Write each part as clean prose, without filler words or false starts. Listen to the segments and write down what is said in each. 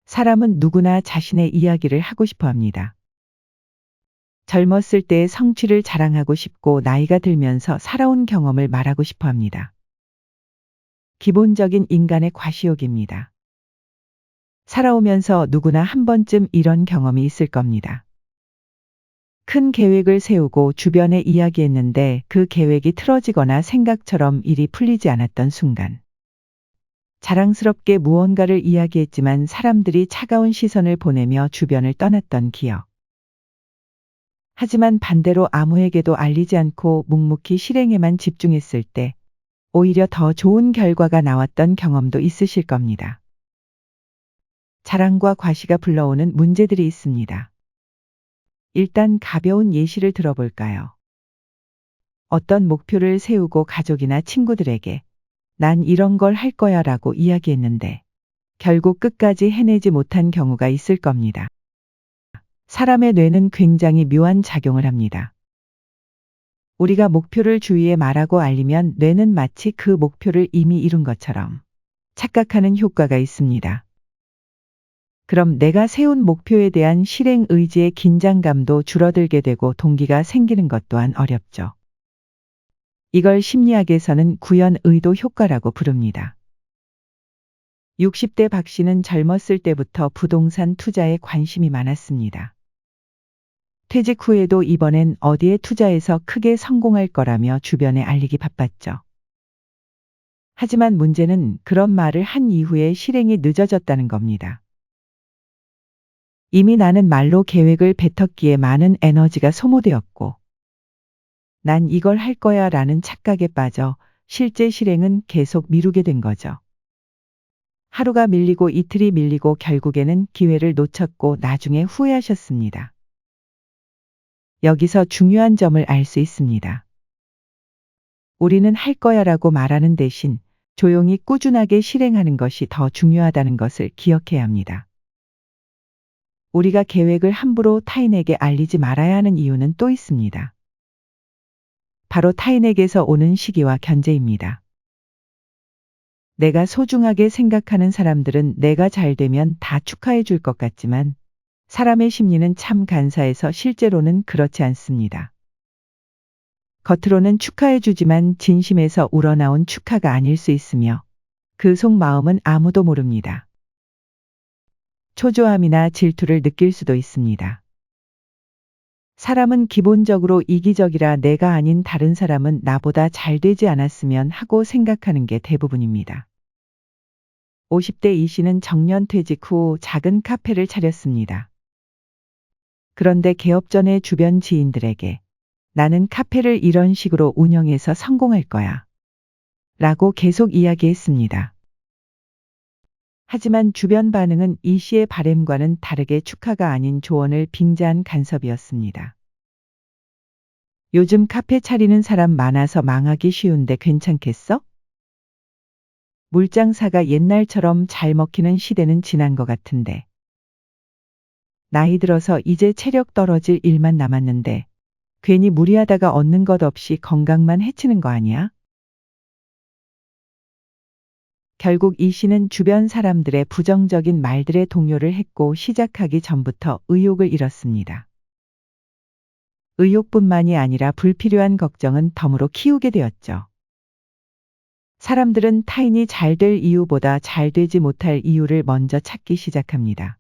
사람은 누구나 자신의 이야기를 하고 싶어 합니다. 젊었을 때의 성취를 자랑하고 싶고 나이가 들면서 살아온 경험을 말하고 싶어 합니다. 기본적인 인간의 과시욕입니다. 살아오면서 누구나 한 번쯤 이런 경험이 있을 겁니다. 큰 계획을 세우고 주변에 이야기했는데 그 계획이 틀어지거나 생각처럼 일이 풀리지 않았던 순간. 자랑스럽게 무언가를 이야기했지만 사람들이 차가운 시선을 보내며 주변을 떠났던 기억. 하지만 반대로 아무에게도 알리지 않고 묵묵히 실행에만 집중했을 때 오히려 더 좋은 결과가 나왔던 경험도 있으실 겁니다. 자랑과 과시가 불러오는 문제들이 있습니다. 일단 가벼운 예시를 들어볼까요? 어떤 목표를 세우고 가족이나 친구들에게 난 이런 걸 할 거야 라고 이야기했는데 결국 끝까지 해내지 못한 경우가 있을 겁니다. 사람의 뇌는 굉장히 묘한 작용을 합니다. 우리가 목표를 주위에 말하고 알리면 뇌는 마치 그 목표를 이미 이룬 것처럼 착각하는 효과가 있습니다. 그럼 내가 세운 목표에 대한 실행 의지의 긴장감도 줄어들게 되고 동기가 생기는 것 또한 어렵죠. 이걸 심리학에서는 구현 의도 효과라고 부릅니다. 60대 박 씨는 젊었을 때부터 부동산 투자에 관심이 많았습니다. 퇴직 후에도 이번엔 어디에 투자해서 크게 성공할 거라며 주변에 알리기 바빴죠. 하지만 문제는 그런 말을 한 이후에 실행이 늦어졌다는 겁니다. 이미 나는 말로 계획을 뱉었기에 많은 에너지가 소모되었고, 난 이걸 할 거야 라는 착각에 빠져 실제 실행은 계속 미루게 된 거죠. 하루가 밀리고 이틀이 밀리고 결국에는 기회를 놓쳤고 나중에 후회하셨습니다. 여기서 중요한 점을 알 수 있습니다. 우리는 할 거야 라고 말하는 대신 조용히 꾸준하게 실행하는 것이 더 중요하다는 것을 기억해야 합니다. 우리가 계획을 함부로 타인에게 알리지 말아야 하는 이유는 또 있습니다. 바로 타인에게서 오는 시기와 견제입니다. 내가 소중하게 생각하는 사람들은 내가 잘 되면 다 축하해 줄 것 같지만 사람의 심리는 참 간사해서 실제로는 그렇지 않습니다. 겉으로는 축하해 주지만 진심에서 우러나온 축하가 아닐 수 있으며 그 속마음은 아무도 모릅니다. 초조함이나 질투를 느낄 수도 있습니다. 사람은 기본적으로 이기적이라 내가 아닌 다른 사람은 나보다 잘 되지 않았으면 하고 생각하는 게 대부분입니다. 50대 이 씨는 정년 퇴직 후 작은 카페를 차렸습니다. 그런데 개업 전에 주변 지인들에게 나는 카페를 이런 식으로 운영해서 성공할 거야 라고 계속 이야기했습니다. 하지만 주변 반응은 이 씨의 바램과는 다르게 축하가 아닌 조언을 빙자한 간섭이었습니다. 요즘 카페 차리는 사람 많아서 망하기 쉬운데 괜찮겠어? 물장사가 옛날처럼 잘 먹히는 시대는 지난 것 같은데. 나이 들어서 이제 체력 떨어질 일만 남았는데 괜히 무리하다가 얻는 것 없이 건강만 해치는 거 아니야? 결국 이 씨는 주변 사람들의 부정적인 말들에 동요를 했고 시작하기 전부터 의욕을 잃었습니다. 의욕뿐만이 아니라 불필요한 걱정은 덤으로 키우게 되었죠. 사람들은 타인이 잘 될 이유보다 잘 되지 못할 이유를 먼저 찾기 시작합니다.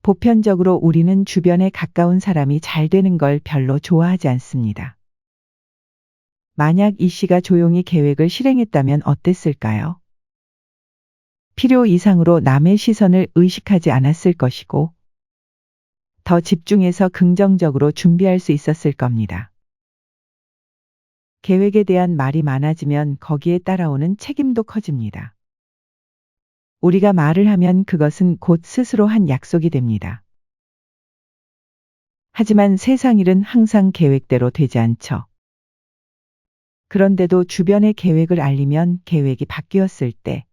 보편적으로 우리는 주변에 가까운 사람이 잘 되는 걸 별로 좋아하지 않습니다. 만약 이 씨가 조용히 계획을 실행했다면 어땠을까요? 필요 이상으로 남의 시선을 의식하지 않았을 것이고, 더 집중해서 긍정적으로 준비할 수 있었을 겁니다. 계획에 대한 말이 많아지면 거기에 따라오는 책임도 커집니다. 우리가 말을 하면 그것은 곧 스스로 한 약속이 됩니다. 하지만 세상 일은 항상 계획대로 되지 않죠. 그런데도 주변에 계획을 알리면 계획이 바뀌었을 때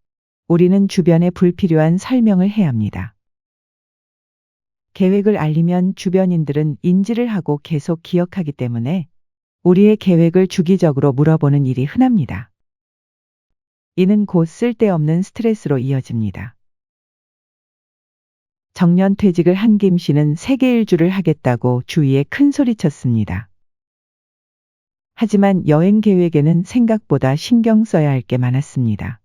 우리는 주변에 불필요한 설명을 해야 합니다. 계획을 알리면 주변인들은 인지를 하고 계속 기억하기 때문에 우리의 계획을 주기적으로 물어보는 일이 흔합니다. 이는 곧 쓸데없는 스트레스로 이어집니다. 정년퇴직을 한 김 씨는 세계 일주를 하겠다고 주위에 큰 소리쳤습니다. 하지만 여행 계획에는 생각보다 신경 써야 할 게 많았습니다.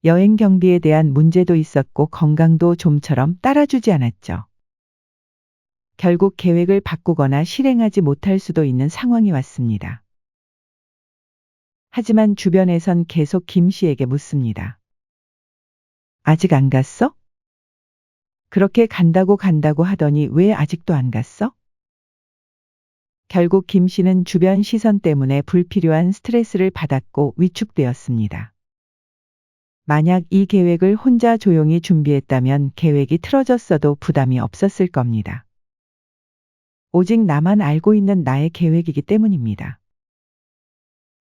여행 경비에 대한 문제도 있었고 건강도 좀처럼 따라주지 않았죠. 결국 계획을 바꾸거나 실행하지 못할 수도 있는 상황이 왔습니다. 하지만 주변에선 계속 김 씨에게 묻습니다. 아직 안 갔어? 그렇게 간다고 하더니 왜 아직도 안 갔어? 결국 김 씨는 주변 시선 때문에 불필요한 스트레스를 받았고 위축되었습니다. 만약 이 계획을 혼자 조용히 준비했다면 계획이 틀어졌어도 부담이 없었을 겁니다. 오직 나만 알고 있는 나의 계획이기 때문입니다.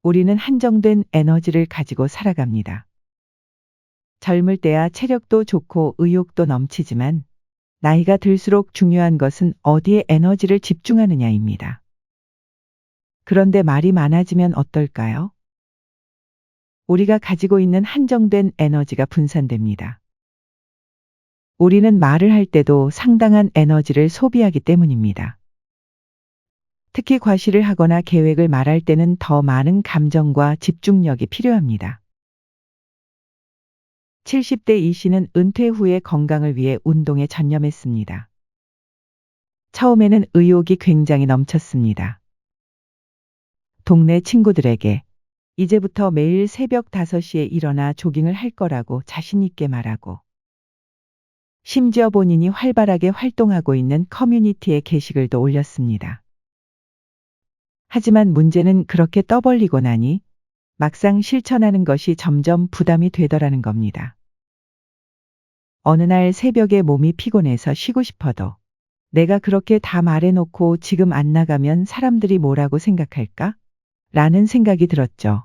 우리는 한정된 에너지를 가지고 살아갑니다. 젊을 때야 체력도 좋고 의욕도 넘치지만 나이가 들수록 중요한 것은 어디에 에너지를 집중하느냐입니다. 그런데 말이 많아지면 어떨까요? 우리가 가지고 있는 한정된 에너지가 분산됩니다. 우리는 말을 할 때도 상당한 에너지를 소비하기 때문입니다. 특히 과시를 하거나 계획을 말할 때는 더 많은 감정과 집중력이 필요합니다. 70대 이 씨는 은퇴 후에 건강을 위해 운동에 전념했습니다. 처음에는 의욕이 굉장히 넘쳤습니다. 동네 친구들에게 이제부터 매일 새벽 5시에 일어나 조깅을 할 거라고 자신 있게 말하고, 심지어 본인이 활발하게 활동하고 있는 커뮤니티에 게시글도 올렸습니다. 하지만 문제는 그렇게 떠벌리고 나니 막상 실천하는 것이 점점 부담이 되더라는 겁니다. 어느 날 새벽에 몸이 피곤해서 쉬고 싶어도 내가 그렇게 다 말해놓고 지금 안 나가면 사람들이 뭐라고 생각할까? 라는 생각이 들었죠.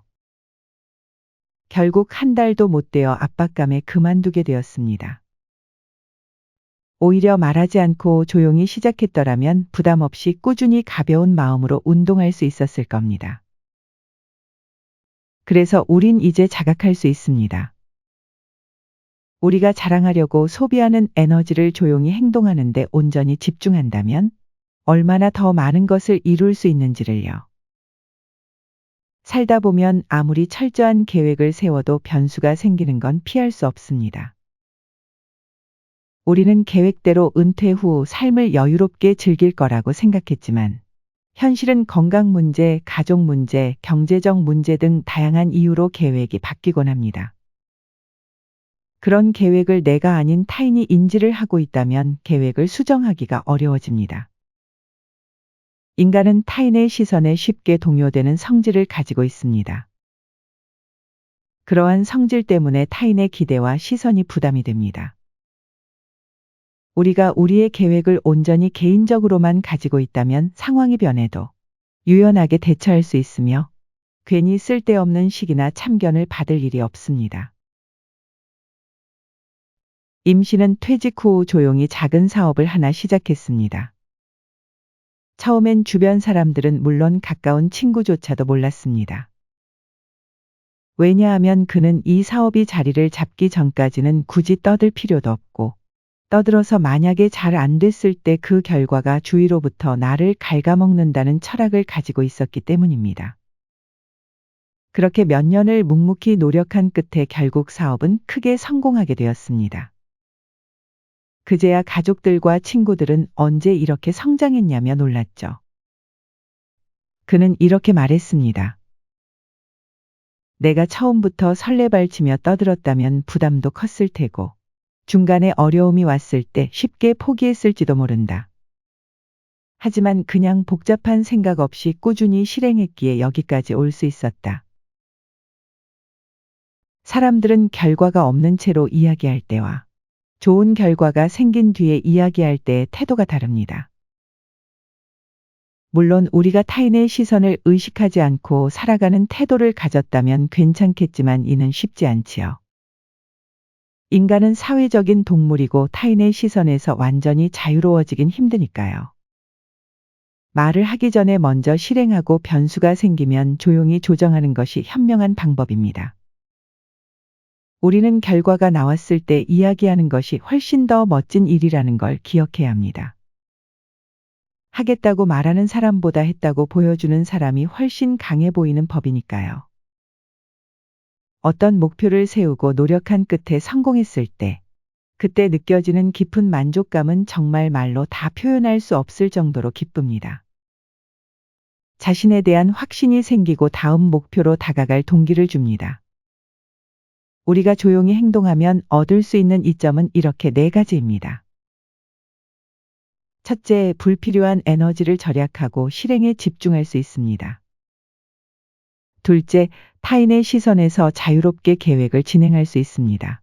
결국 한 달도 못 되어 압박감에 그만두게 되었습니다. 오히려 말하지 않고 조용히 시작했더라면 부담 없이 꾸준히 가벼운 마음으로 운동할 수 있었을 겁니다. 그래서 우린 이제 자각할 수 있습니다. 우리가 자랑하려고 소비하는 에너지를 조용히 행동하는데 온전히 집중한다면 얼마나 더 많은 것을 이룰 수 있는지를요. 살다 보면 아무리 철저한 계획을 세워도 변수가 생기는 건 피할 수 없습니다. 우리는 계획대로 은퇴 후 삶을 여유롭게 즐길 거라고 생각했지만 현실은 건강 문제, 가족 문제, 경제적 문제 등 다양한 이유로 계획이 바뀌곤 합니다. 그런 계획을 내가 아닌 타인이 인지를 하고 있다면 계획을 수정하기가 어려워집니다. 인간은 타인의 시선에 쉽게 동요되는 성질을 가지고 있습니다. 그러한 성질 때문에 타인의 기대와 시선이 부담이 됩니다. 우리가 우리의 계획을 온전히 개인적으로만 가지고 있다면 상황이 변해도 유연하게 대처할 수 있으며 괜히 쓸데없는 시기나 참견을 받을 일이 없습니다. 임 씨는 퇴직 후 조용히 작은 사업을 하나 시작했습니다. 처음엔 주변 사람들은 물론 가까운 친구조차도 몰랐습니다. 왜냐하면 그는 이 사업이 자리를 잡기 전까지는 굳이 떠들 필요도 없고 떠들어서 만약에 잘 안 됐을 때 그 결과가 주위로부터 나를 갉아먹는다는 철학을 가지고 있었기 때문입니다. 그렇게 몇 년을 묵묵히 노력한 끝에 결국 사업은 크게 성공하게 되었습니다. 그제야 가족들과 친구들은 언제 이렇게 성장했냐며 놀랐죠. 그는 이렇게 말했습니다. 내가 처음부터 설레발치며 떠들었다면 부담도 컸을 테고 중간에 어려움이 왔을 때 쉽게 포기했을지도 모른다. 하지만 그냥 복잡한 생각 없이 꾸준히 실행했기에 여기까지 올 수 있었다. 사람들은 결과가 없는 채로 이야기할 때와 좋은 결과가 생긴 뒤에 이야기할 때의 태도가 다릅니다. 물론 우리가 타인의 시선을 의식하지 않고 살아가는 태도를 가졌다면 괜찮겠지만 이는 쉽지 않지요. 인간은 사회적인 동물이고 타인의 시선에서 완전히 자유로워지긴 힘드니까요. 말을 하기 전에 먼저 실행하고 변수가 생기면 조용히 조정하는 것이 현명한 방법입니다. 우리는 결과가 나왔을 때 이야기하는 것이 훨씬 더 멋진 일이라는 걸 기억해야 합니다. 하겠다고 말하는 사람보다 했다고 보여주는 사람이 훨씬 강해 보이는 법이니까요. 어떤 목표를 세우고 노력한 끝에 성공했을 때, 그때 느껴지는 깊은 만족감은 정말 말로 다 표현할 수 없을 정도로 기쁩니다. 자신에 대한 확신이 생기고 다음 목표로 다가갈 동기를 줍니다. 우리가 조용히 행동하면 얻을 수 있는 이점은 이렇게 4가지입니다. 첫째, 불필요한 에너지를 절약하고 실행에 집중할 수 있습니다. 둘째, 타인의 시선에서 자유롭게 계획을 진행할 수 있습니다.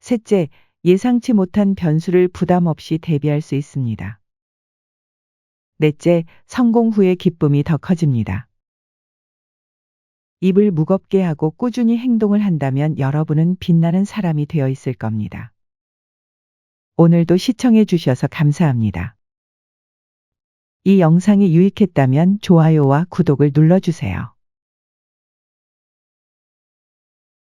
셋째, 예상치 못한 변수를 부담 없이 대비할 수 있습니다. 넷째, 성공 후의 기쁨이 더 커집니다. 입을 무겁게 하고 꾸준히 행동을 한다면 여러분은 빛나는 사람이 되어 있을 겁니다. 오늘도 시청해 주셔서 감사합니다. 이 영상이 유익했다면 좋아요와 구독을 눌러주세요.